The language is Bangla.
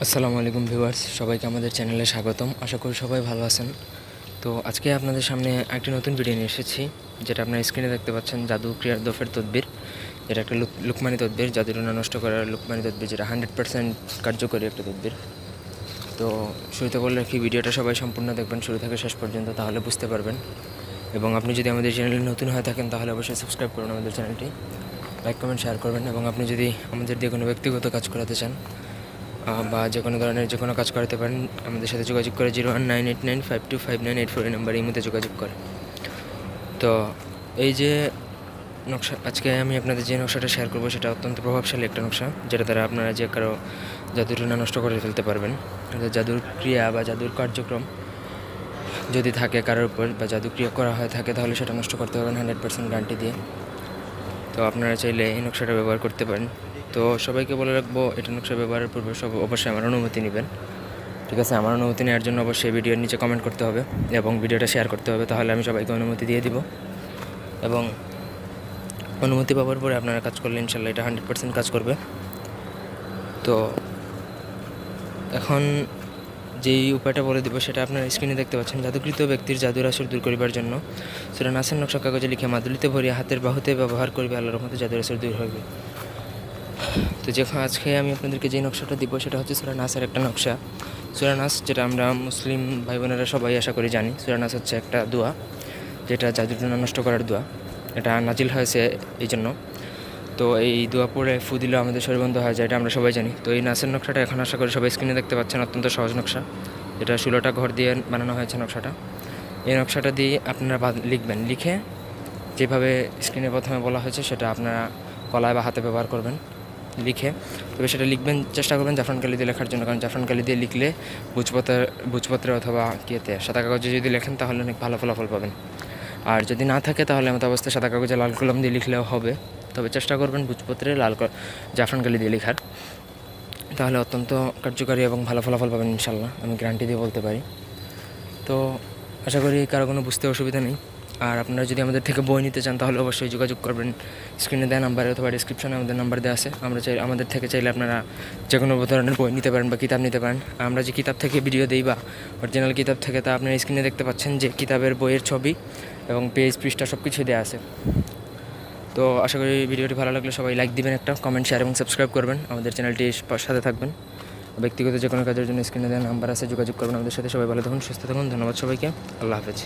আসসালামু আলাইকুম ভিউয়ার্স, সবাইকে আমাদের চ্যানেলে স্বাগতম। আশা করি সবাই ভালো আছেন। তো আজকে আপনাদের সামনে একটি নতুন ভিডিও নিয়ে এসেছি, যেটা আপনার স্ক্রিনে দেখতে পাচ্ছেন, জাদু ক্রিয়ার দফের তদবির। যেটা একটা লুকমানি তদবির, জাদুটনা নষ্ট করার লুকমানি তদবির, যেটা 100% কার্যকরী একটা তদবির। তো শুরুতে বলে রাখি, ভিডিওটা সবাই সম্পূর্ণ দেখবেন শুরু থেকে শেষ পর্যন্ত, তাহলে বুঝতে পারবেন। এবং আপনি যদি আমাদের চ্যানেলে নতুন হয়ে থাকেন তাহলে অবশ্যই সাবস্ক্রাইব করুন আমাদের চ্যানেলটি, লাইক কমেন্ট শেয়ার করবেন। এবং আপনি যদি আমাদের দিয়ে কোনো ব্যক্তিগত কাজ করাতে চান বা যে কোনো ধরনের যে কোনো কাজ করাতে পারেন, আমাদের সাথে যোগাযোগ করে 0198952598 এই নাম্বারে এই মধ্যে যোগাযোগ করে। তো এই যে নকশা, আজকে আমি আপনাদের যে নকশাটা শেয়ার করবো সেটা অত্যন্ত প্রভাবশালী একটা নকশা, যেটা দ্বারা আপনারা যে কারো জাদুটনা নষ্ট করে ফেলতে পারবেন। জাদুর ক্রিয়া বা জাদুর কার্যক্রম যদি থাকে কারোর উপর, বা জাদু ক্রিয়া করা হয়ে থাকে, তাহলে সেটা নষ্ট করতে পারবেন 100% গ্যারান্টি দিয়ে। তো আপনারা চাইলে এই নকশাটা ব্যবহার করতে পারেন। তো সবাইকে বলে রাখবো, এটা নকশা ব্যবহারের পূর্বে অবশ্যই আমার অনুমতি নেবেন। ঠিক আছে, আমার অনুমতি নেওয়ার জন্য অবশ্যই ভিডিওর নিচে কমেন্ট করতে হবে এবং ভিডিওটা শেয়ার করতে হবে, তাহলে আমি সবাইকে অনুমতি দিয়ে দিব। এবং অনুমতি পাওয়ার পরে আপনারা কাজ করলে ইনশাল্লাহ এটা 100% কাজ করবে। তো এখন যেই উপায়টা বলে দেবো সেটা আপনার স্ক্রিনে দেখতে পাচ্ছেন। জাদুকৃত ব্যক্তির জাদুর আসর দূর করিবার জন্য সূরা নাসের নকশা কাগজে লিখে মাদুলিতে ভরিয়া হাতের বাহুতে ব্যবহার করবে, আল্লাহর রহমতে জাদুর আসর দূর হবে। তো যখন আজকে আমি আপনাদেরকে যে নকশাটা দিব সেটা হচ্ছে সূরা নাসের একটা নকশা। সূরা নাস, যেটা আমরা মুসলিম ভাই বোনেরা সবাই আশা করি জানি, সূরা নাস হচ্ছে একটা দোয়া, যেটা জাদুটনা নষ্ট করার দোয়া। এটা নাজিল হয়েছে এই জন্য। তো এই দোয়া পড়ে ফু দিলেও আমাদের শরীর বন্ধ হয়ে যায়, এটা আমরা সবাই জানি। তো এই নাসের নকশাটা এখন আশা করি সবাই স্ক্রিনে দেখতে পাচ্ছেন, অত্যন্ত সহজ নকশা। এটা 16টা ঘর দিয়ে বানানো হয়েছে নকশাটা। এই নকশাটা দিয়ে আপনারা লিখবেন, লিখে যেভাবে স্ক্রিনে প্রথমে বলা হয়েছে সেটা আপনারা কলায় বা হাতে ব্যবহার করবেন লিখে। তবে সেটা লিখবেন, চেষ্টা করবেন জাফরান কালি দিয়ে লেখার জন্য, কারণ জাফরান কালি দিয়ে লিখলে ভোজপত্রে অথবা কিয়েতে সাদা কাগজে যদি লেখেন তাহলে অনেক ভালো ফলাফল পাবেন। আর যদি না থাকে তাহলে আমাদের অবস্থায় সাদা কাগজে লাল কলম দিয়ে লিখলেও হবে, তবে চেষ্টা করবেন ভোজপত্রে জাফরান কালি দিয়ে লেখার, তাহলে অত্যন্ত কার্যকারী এবং ভালো ফলাফল পাবেন ইনশাল্লাহ, আমি গ্যারান্টি দিয়ে বলতে পারি। তো আশা করি কারো কোনো বুঝতে অসুবিধা নেই। আর আপনারা যদি আমাদের থেকে বই নিতে চান তাহলে অবশ্যই যোগাযোগ করবেন স্ক্রিনে দেওয়া নাম্বারে, অথবা ডিসক্রিপশনে আমাদের নাম্বার দেওয়া আছে। আমাদের থেকে চাইলে আপনারা যে কোনো ধরনের বই নিতে পারেন বা কিতাব নিতে পারেন। আমরা যে কিতাব থেকে ভিডিও দিই বা অরিজিনাল কিতাব থেকে, তা আপনারা স্ক্রিনে দেখতে পাচ্ছেন যে কিতাবের বইয়ের ছবি এবং পেজ পৃষ্ঠা সব কিছুই দেওয়া আছে। তো আশা করি ভিডিওটি ভালো লাগলে সবাই লাইক দিবেন, একটা কমেন্ট শেয়ার এবং সাবস্ক্রাইব করবেন, আমাদের চ্যানেলটির সাথে থাকবেন। ব্যক্তিগত যে কোনো কাজের জন্য স্ক্রিনে দেওয়া নাম্বার আছে, যোগাযোগ করবেন আমাদের সাথে। সবাই ভালো থাকুন, সুস্থ থাকুন। ধন্যবাদ সবাইকে। আল্লাহ হাফেজ।